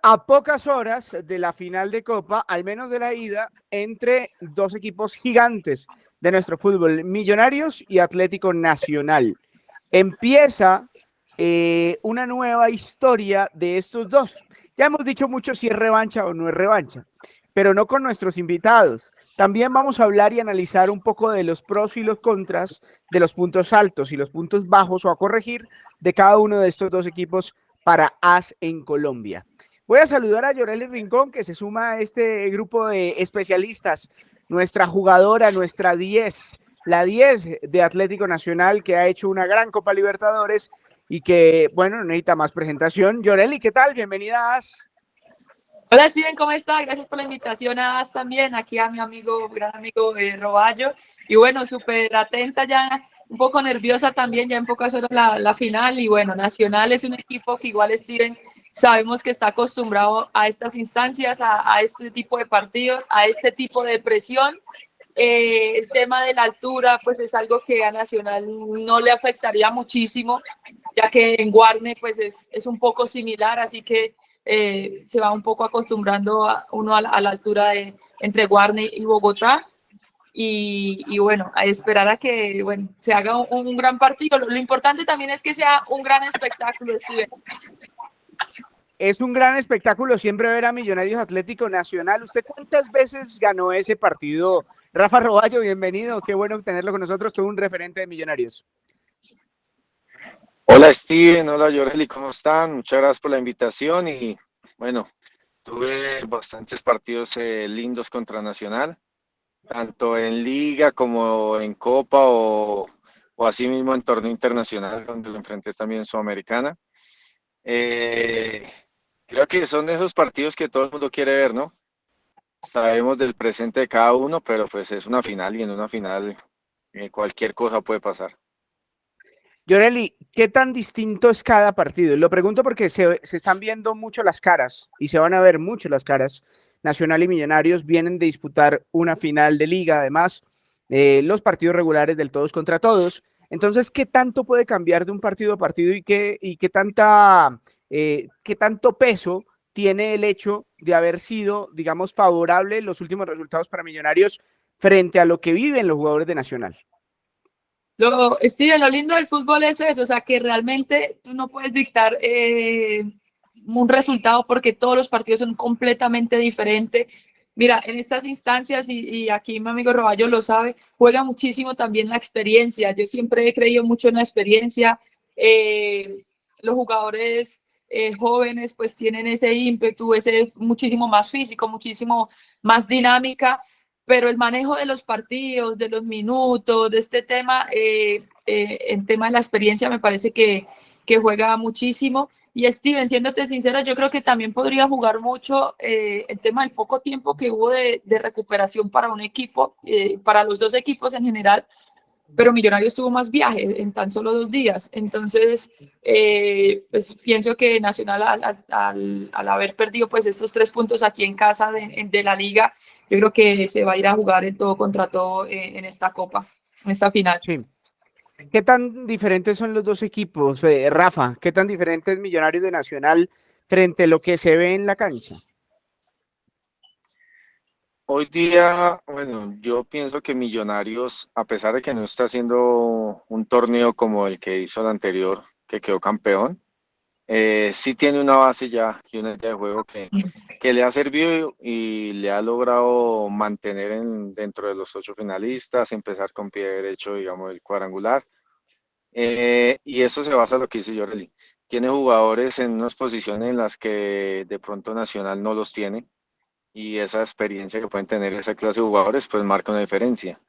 a pocas horas de la final de Copa, al menos de la ida, entre dos equipos gigantes de nuestro fútbol, Millonarios y Atlético Nacional. Empieza una nueva historia de estos dos. Ya hemos dicho mucho si es revancha o no es revancha, pero no con nuestros invitados. También vamos a hablar y analizar un poco de los pros y los contras, de los puntos altos y los puntos bajos o a corregir de cada uno de estos dos equipos para AS en Colombia. Voy a saludar a Yoreli Rincón, que se suma a este grupo de especialistas, nuestra jugadora, nuestra 10, la 10 de Atlético Nacional, que ha hecho una gran Copa Libertadores y que, bueno, necesita más presentación. Yoreli, ¿qué tal? Bienvenida a AS. Hola Steven, ¿cómo estás? Gracias por la invitación a AS también, aquí a mi amigo, gran amigo Roballo. Y bueno, súper atenta ya, un poco nerviosa también, ya en pocas horas la final. Y bueno, Nacional es un equipo que igual Steven sabemos que está acostumbrado a estas instancias, a este tipo de partidos, a este tipo de presión. El tema de la altura, pues es algo que a Nacional no le afectaría muchísimo, ya que en Guarne pues es un poco similar, así que se va un poco acostumbrando uno a la altura entre Guarne y Bogotá. Y bueno, a esperar a que bueno, se haga un gran partido. Lo importante también es que sea un gran espectáculo, Steven. Es un gran espectáculo siempre ver a Millonarios Atlético Nacional. ¿Usted cuántas veces ganó ese partido? Rafa Roballo, bienvenido. Qué bueno tenerlo con nosotros, todo un referente de Millonarios. Hola Steven, hola Yoreli, ¿cómo están? Muchas gracias por la invitación y bueno, tuve bastantes partidos lindos contra Nacional, tanto en Liga como en Copa o así mismo en torneo internacional donde lo enfrenté también en Sudamericana. Eh, Creo que son esos partidos que todo el mundo quiere ver, ¿no? Sabemos del presente de cada uno, pero pues es una final y en una final cualquier cosa puede pasar. Yoreli, ¿qué tan distinto es cada partido? Lo pregunto porque se están viendo mucho las caras y se van a ver mucho las caras. Nacional y Millonarios vienen de disputar una final de liga, además, los partidos regulares del todos contra todos. Entonces, ¿qué tanto puede cambiar de un partido a partido y qué tanto peso tiene el hecho de haber sido, digamos, favorable los últimos resultados para Millonarios frente a lo que viven los jugadores de Nacional? Steven, lo lindo del fútbol es eso, o sea, que realmente tú no puedes dictar un resultado porque todos los partidos son completamente diferentes. Mira, en estas instancias, y aquí mi amigo Roballo lo sabe, juega muchísimo también la experiencia. Yo siempre he creído mucho en la experiencia. Los jugadores jóvenes pues tienen ese ímpetu, ese muchísimo más físico, muchísimo más dinámica, pero el manejo de los partidos, de los minutos, de este tema, en tema de la experiencia me parece que juega muchísimo. Y Steven, siéndote sincera, yo creo que también podría jugar mucho el tema del poco tiempo que hubo de recuperación para un equipo, para los dos equipos en general, pero Millonarios tuvo más viajes en tan solo 2 días. Entonces, pues pienso que Nacional al haber perdido pues estos 3 puntos aquí en casa de la liga, yo creo que se va a ir a jugar el todo contra todo en esta copa, en esta final. Sí. ¿Qué tan diferentes son los dos equipos, Rafa? ¿Qué tan diferente es Millonarios de Nacional frente a lo que se ve en la cancha? Hoy día, bueno, yo pienso que Millonarios, a pesar de que no está haciendo un torneo como el que hizo el anterior, que quedó campeón, sí tiene una base ya y una idea de juego que le ha servido y le ha logrado mantener dentro de los 8 finalistas, empezar con pie derecho, digamos, el cuadrangular. Y eso se basa en lo que dice Yoreli. Tiene jugadores en unas posiciones en las que de pronto Nacional no los tiene y esa experiencia que pueden tener esa clase de jugadores pues marca una diferencia.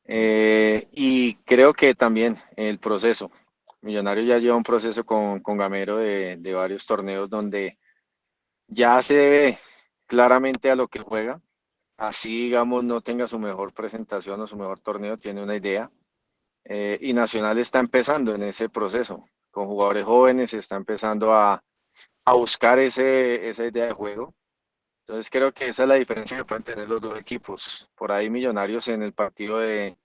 Y creo que también el proceso. Millonario ya lleva un proceso con Gamero de varios torneos donde ya se ve claramente a lo que juega. Así, digamos, no tenga su mejor presentación o su mejor torneo, tiene una idea. Y Nacional está empezando en ese proceso. Con jugadores jóvenes está empezando a buscar esa idea de juego. Entonces creo que esa es la diferencia que pueden tener los dos equipos. Por ahí Millonarios en el partido de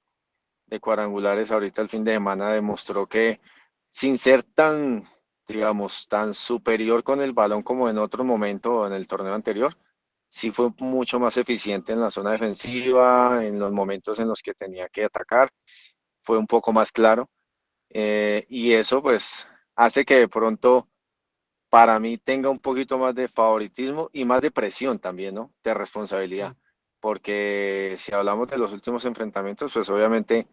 cuadrangulares ahorita el fin de semana demostró que sin ser tan digamos, tan superior con el balón como en otro momento en el torneo anterior. Sí fue mucho más eficiente en la zona defensiva, en los momentos en los que tenía que atacar, fue un poco más claro. Y eso pues hace que de pronto para mí tenga un poquito más de favoritismo y más de presión también, ¿no? De responsabilidad. Porque si hablamos de los últimos enfrentamientos, pues obviamente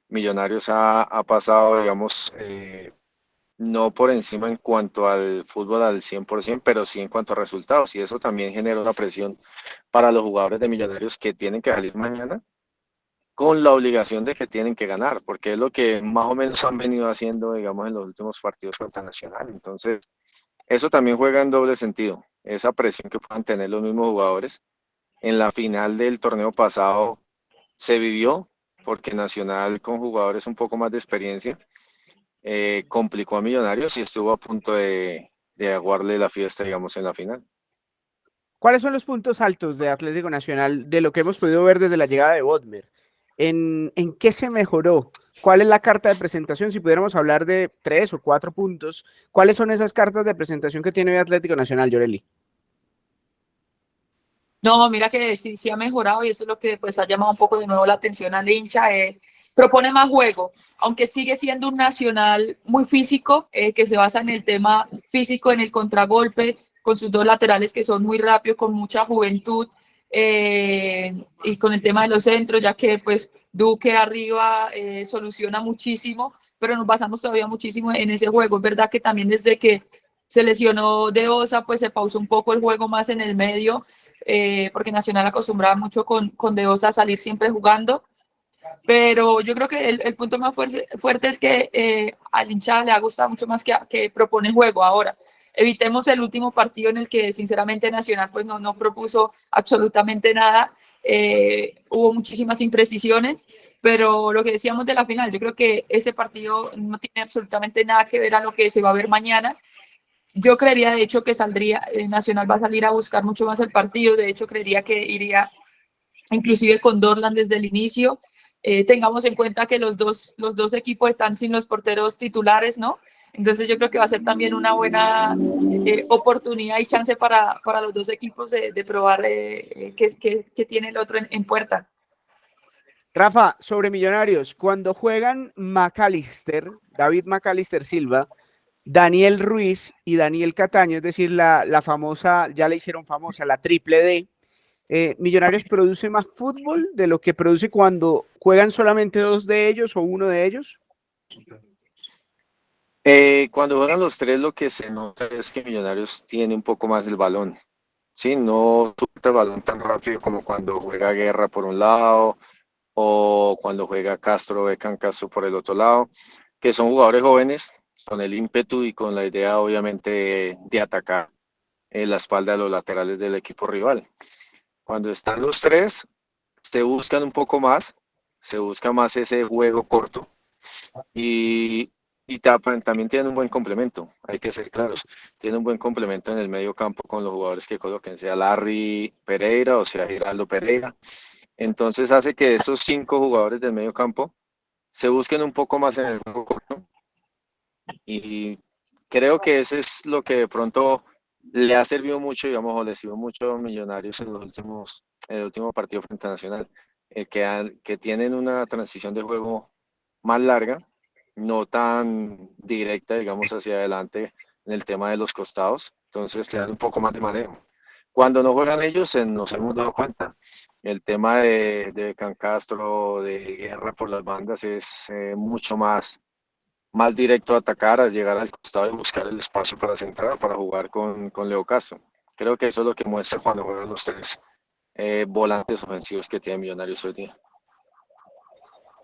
Millonarios ha pasado, digamos, no por encima en cuanto al fútbol al 100%, pero sí en cuanto a resultados. Y eso también genera una presión para los jugadores de Millonarios que tienen que salir mañana con la obligación de que tienen que ganar, porque es lo que más o menos han venido haciendo, digamos, en los últimos partidos contra Nacional. Entonces, eso también juega en doble sentido, esa presión que puedan tener los mismos jugadores. En la final del torneo pasado se vivió, porque Nacional con jugadores un poco más de experiencia complicó a Millonarios y estuvo a punto de aguarle la fiesta, digamos, en la final. ¿Cuáles son los puntos altos de Atlético Nacional de lo que hemos podido ver desde la llegada de Bodmer? ¿En qué se mejoró? ¿Cuál es la carta de presentación? Si pudiéramos hablar de 3 o 4 puntos, ¿cuáles son esas cartas de presentación que tiene Atlético Nacional, Yoreli? No, mira que sí, sí ha mejorado y eso es lo que pues ha llamado un poco de nuevo la atención al hincha. Propone más juego, aunque sigue siendo un Nacional muy físico, que se basa en el tema físico, en el contragolpe, con sus dos laterales que son muy rápidos, con mucha juventud, y con el tema de los centros, ya que pues Duque arriba soluciona muchísimo, pero nos basamos todavía muchísimo en ese juego. Es verdad que también desde que se lesionó De Osa, pues se pausó un poco el juego más en el medio, porque Nacional acostumbraba mucho con De Osa a salir siempre jugando, pero yo creo que el punto más fuerte es que al hincha le ha gustado mucho más que propone juego ahora. Evitemos el último partido en el que sinceramente Nacional pues no propuso absolutamente nada, hubo muchísimas imprecisiones, pero lo que decíamos de la final, yo creo que ese partido no tiene absolutamente nada que ver a lo que se va a ver mañana. Yo creería, de hecho, que saldría, Nacional va a salir a buscar mucho más el partido. De hecho, creería que iría inclusive con Dorlan desde el inicio. Tengamos en cuenta que los dos equipos están sin los porteros titulares, ¿no? Entonces yo creo que va a ser también una buena oportunidad y chance para los dos equipos de probar qué tiene el otro en puerta. Rafa, sobre Millonarios, cuando juegan McAllister, David McAllister Silva, Daniel Ruiz y Daniel Cataño, es decir, la famosa, ya la hicieron famosa, la triple D, Millonarios produce más fútbol de lo que produce cuando juegan solamente 2 de ellos o 1 de ellos. Cuando juegan los tres, lo que se nota es que Millonarios tiene un poco más del balón. Sí, no suelta el balón tan rápido como cuando juega Guerra por un lado o cuando juega Castro, Beckham Castro por el otro lado, que son jugadores jóvenes con el ímpetu y con la idea obviamente de atacar la espalda de los laterales del equipo rival. Cuando están los tres, se buscan un poco más, se busca más ese juego corto y, también tienen un buen complemento, hay que ser claros, tienen un buen complemento en el medio campo con los jugadores que coloquen, sea Larry Pereira o sea Giraldo Pereira. Entonces hace que esos 5 jugadores del medio campo se busquen un poco más en el juego corto y creo que ese es lo que de pronto le ha servido mucho, digamos, o le sirvió mucho a Millonarios en el último partido frente a Nacional, que tienen una transición de juego más larga, no tan directa, digamos, hacia adelante en el tema de los costados, entonces le dan un poco más de manejo. Cuando no juegan ellos, nos hemos dado cuenta. El tema de Can Castro, de Guerra por las bandas, es mucho más directo a atacar, a llegar al costado y buscar el espacio para centrar, para jugar con Leo Castro. Creo que eso es lo que muestra cuando juegan los tres volantes ofensivos que tiene Millonarios hoy día.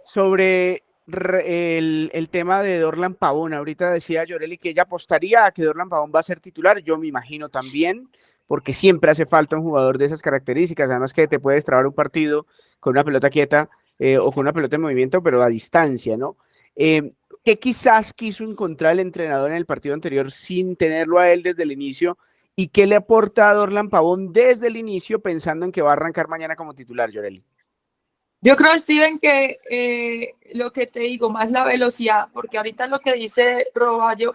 Sobre el tema de Dorlan Pavón, ahorita decía Yoreli que ella apostaría a que Dorlan Pavón va a ser titular, yo me imagino también, porque siempre hace falta un jugador de esas características, además que te puedes trabar un partido con una pelota quieta o con una pelota en movimiento, pero a distancia, ¿no? ¿Qué quizás quiso encontrar el entrenador en el partido anterior sin tenerlo a él desde el inicio? ¿Y qué le aporta a Dorlan Pavón desde el inicio pensando en que va a arrancar mañana como titular, Yoreli? Yo creo, Steven, que lo que te digo, más la velocidad, porque ahorita lo que dice Roballo,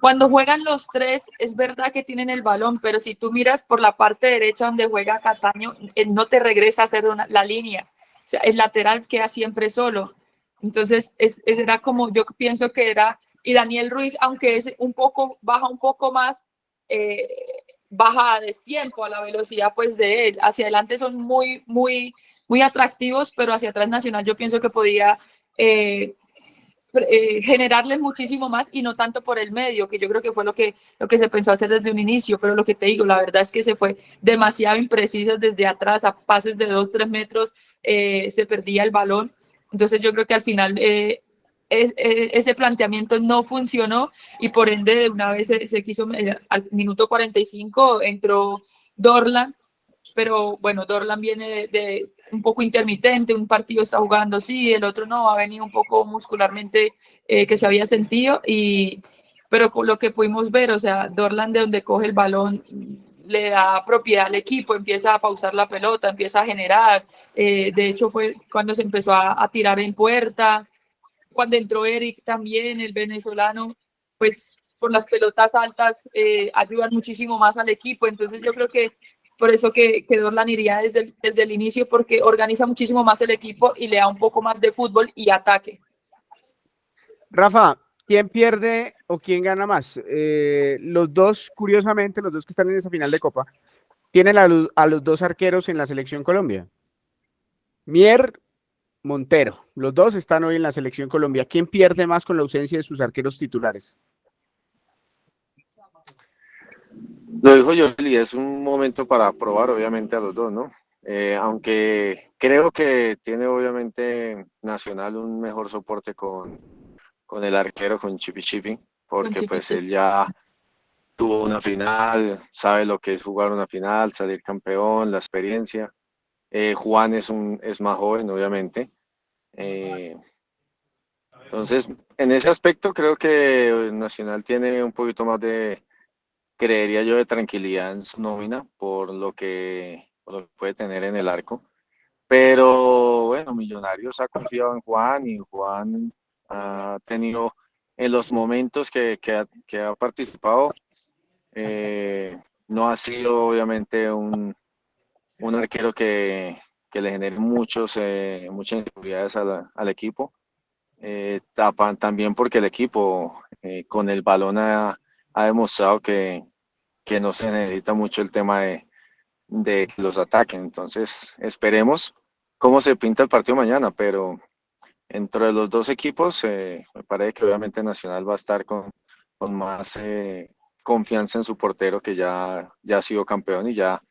Cuando juegan los tres, es verdad que tienen el balón, pero si tú miras por la parte derecha donde juega Cataño, él no te regresa a hacer la línea. O sea, el lateral queda siempre solo. Entonces, era como, yo pienso que era, y Daniel Ruiz, aunque es baja un poco más, baja a destiempo a la velocidad pues de él. Hacia adelante son muy atractivos, pero hacia atrás Nacional yo pienso que podía generarles muchísimo más y no tanto por el medio, que yo creo que fue lo que se pensó hacer desde un inicio, pero lo que te digo, la verdad es que se fue demasiado impreciso desde atrás, a pases de 2-3 metros, se perdía el balón. Entonces yo creo que al final ese planteamiento no funcionó y por ende de una vez se quiso, al minuto 45 entró Dorlan, pero bueno, Dorlan viene de un poco intermitente, un partido está jugando, sí, el otro no, ha venido un poco muscularmente que se había sentido, pero con lo que pudimos ver, o sea, Dorlan de donde coge el balón le da propiedad al equipo, empieza a pausar la pelota, empieza a generar, de hecho fue cuando se empezó a tirar en puerta, cuando entró Eric también, el venezolano, pues por las pelotas altas ayudan muchísimo más al equipo, entonces yo creo que por eso que Dorlan iría desde el inicio, porque organiza muchísimo más el equipo y le da un poco más de fútbol y ataque. Rafa, ¿quién pierde o quién gana más? Los dos, curiosamente, los dos que están en esa final de Copa, tienen a los dos arqueros en la selección Colombia. Mier, Montero, los dos están hoy en la selección Colombia. ¿Quién pierde más con la ausencia de sus arqueros titulares? Lo dijo Yoli, es un momento para probar obviamente a los dos, ¿no? Aunque creo que tiene obviamente Nacional un mejor soporte con el arquero, con Chipi, porque pues él ya tuvo una final, sabe lo que es jugar una final, salir campeón, la experiencia. Juan es más joven, obviamente. Entonces, en ese aspecto creo que Nacional tiene un poquito más de, creería yo, de tranquilidad en su nómina por lo que puede tener en el arco. Pero bueno, Millonarios ha confiado en Juan y Juan ha tenido en los momentos que ha participado, no ha sido obviamente un arquero que le genere muchas inseguridades al equipo. Tapan también porque el equipo con el balón ha demostrado que no se necesita mucho el tema de que los ataquen. Entonces, esperemos cómo se pinta el partido mañana, pero entre los dos equipos, me parece que obviamente Nacional va a estar con más confianza en su portero, que ya ha sido campeón y ya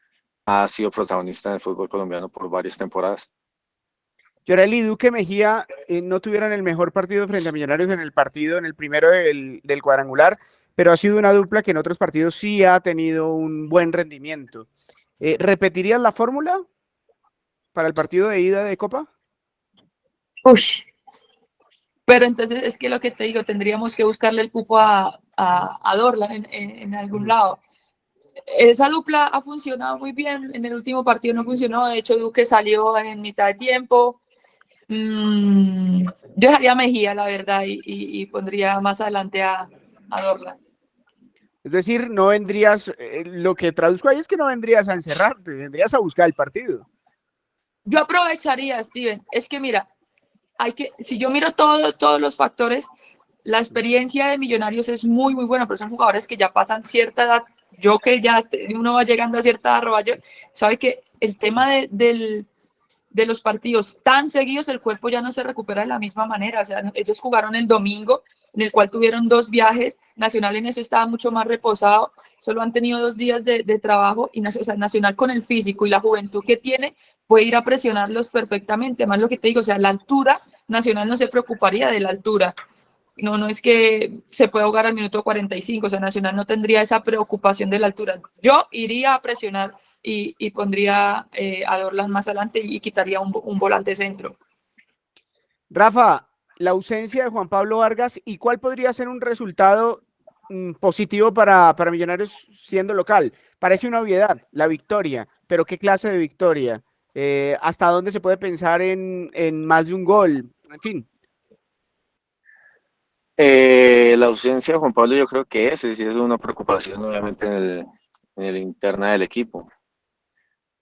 ha sido protagonista del fútbol colombiano por varias temporadas. Llorel y Duque Mejía no tuvieron el mejor partido frente a Millonarios en el primero del cuadrangular, pero ha sido una dupla que en otros partidos sí ha tenido un buen rendimiento. ¿Repetirías la fórmula para el partido de ida de Copa? Uy, pero entonces es que lo que te digo, tendríamos que buscarle el cupo a Dorlan en algún lado. Esa dupla ha funcionado muy bien, en el último partido no funcionó, de hecho Duque salió en mitad de tiempo. Yo dejaría a Mejía, la verdad, y pondría más adelante a Dorlan. Es decir, no vendrías, lo que traduzco ahí es que no vendrías a encerrarte, vendrías a buscar el partido. Yo aprovecharía, Steven, es que mira, si yo miro todos los factores, la experiencia de Millonarios es muy buena, pero son jugadores que ya pasan cierta edad. Yo que ya uno va llegando a cierta edad, sabe que el tema de los partidos tan seguidos, el cuerpo ya no se recupera de la misma manera. O sea, ellos jugaron el domingo, en el cual tuvieron 2 viajes. Nacional en eso estaba mucho más reposado. Solo han tenido 2 días de trabajo. Y o sea, Nacional, con el físico y la juventud que tiene, puede ir a presionarlos perfectamente. Además, lo que te digo, o sea, la altura, Nacional no se preocuparía de la altura. No es que se pueda ahogar al minuto 45, o sea, Nacional no tendría esa preocupación de la altura. Yo iría a presionar y pondría a Dorlan más adelante y quitaría un volante centro. Rafa, la ausencia de Juan Pablo Vargas, ¿y cuál podría ser un resultado positivo para Millonarios siendo local? Parece una obviedad, la victoria, pero ¿qué clase de victoria? ¿Hasta dónde se puede pensar en más de un gol? En fin. La ausencia de Juan Pablo yo creo que ese sí es una preocupación obviamente en el interna del equipo,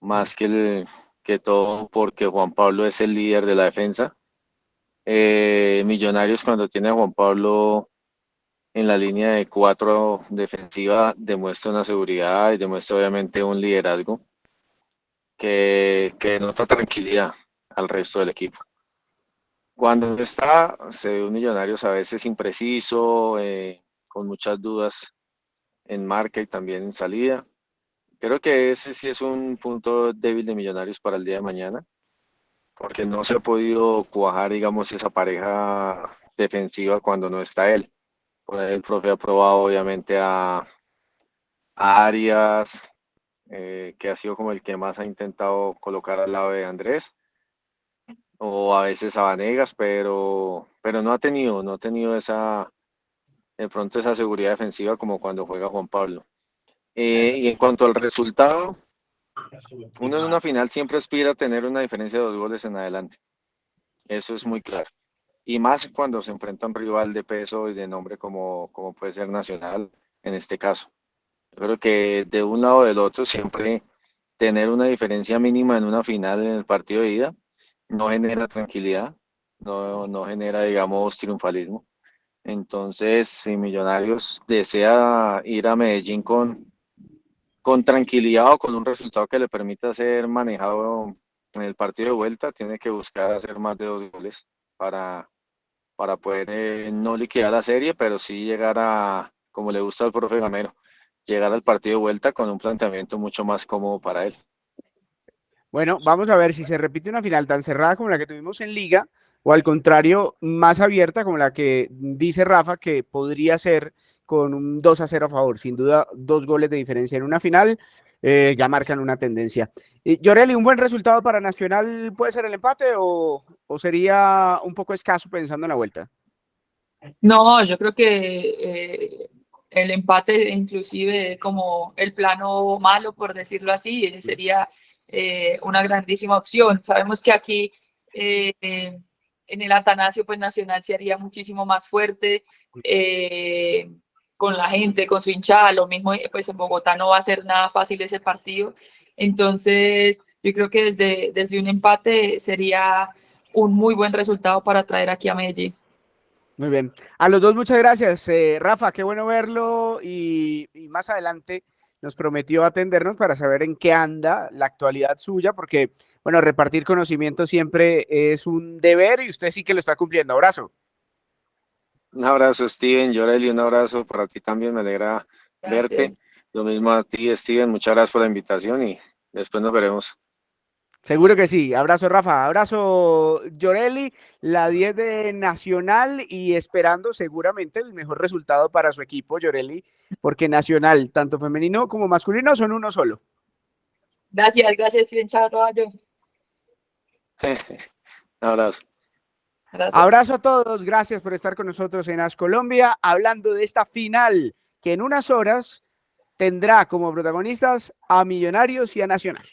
más que todo porque Juan Pablo es el líder de la defensa. Millonarios cuando tiene a Juan Pablo en la línea de cuatro defensiva demuestra una seguridad y demuestra obviamente un liderazgo que nota tranquilidad al resto del equipo. Cuando no está, se ve un Millonarios a veces impreciso, con muchas dudas en marca y también en salida. Creo que ese sí es un punto débil de Millonarios para el día de mañana, porque no se ha podido cuajar, digamos, esa pareja defensiva cuando no está él. Por ahí el profe ha probado, obviamente, a Arias, que ha sido como el que más ha intentado colocar al lado de Andrés, o a veces a Vanegas, pero no ha tenido esa, de pronto esa seguridad defensiva como cuando juega Juan Pablo. Y en cuanto al resultado, uno en una final siempre aspira a tener una diferencia de 2 goles en adelante. Eso es muy claro. Y más cuando se enfrenta a un rival de peso y de nombre como puede ser Nacional en este caso. Yo creo que de un lado o del otro siempre tener una diferencia mínima en una final en el partido de ida no genera tranquilidad, no genera, digamos, triunfalismo. Entonces, si Millonarios desea ir a Medellín con tranquilidad o con un resultado que le permita ser manejado en el partido de vuelta, tiene que buscar hacer más de 2 goles para poder no liquidar la serie, pero sí llegar a, como le gusta al profe Gamero, llegar al partido de vuelta con un planteamiento mucho más cómodo para él. Bueno, vamos a ver si se repite una final tan cerrada como la que tuvimos en Liga, o al contrario, más abierta como la que dice Rafa, que podría ser con un 2-0 a favor. Sin duda, 2 goles de diferencia en una final ya marcan una tendencia. Yoreli, ¿un buen resultado para Nacional puede ser el empate o sería un poco escaso pensando en la vuelta? No, yo creo que el empate, inclusive como el plano malo, por decirlo así, sería una grandísima opción. Sabemos que aquí en el Atanasio, pues Nacional se haría muchísimo más fuerte con la gente, con su hinchada. Lo mismo, pues en Bogotá no va a ser nada fácil ese partido. Entonces, yo creo que desde un empate sería un muy buen resultado para traer aquí a Medellín. Muy bien. A los dos, muchas gracias. Rafa, qué bueno verlo y más adelante nos prometió atendernos para saber en qué anda la actualidad suya, porque, bueno, repartir conocimiento siempre es un deber y usted sí que lo está cumpliendo. Abrazo. Un abrazo, Steven, Yoreli, un abrazo para ti también, me alegra verte. Gracias. Lo mismo a ti, Steven, muchas gracias por la invitación y después nos veremos. Seguro que sí. Abrazo, Rafa. Abrazo, Yoreli, la 10 de Nacional y esperando seguramente el mejor resultado para su equipo, Yoreli, porque Nacional, tanto femenino como masculino, son uno solo. Gracias, gracias, Steven. Chao, Roballo. Un abrazo. Gracias. Abrazo a todos, gracias por estar con nosotros en As Colombia, hablando de esta final que en unas horas tendrá como protagonistas a Millonarios y a Nacional.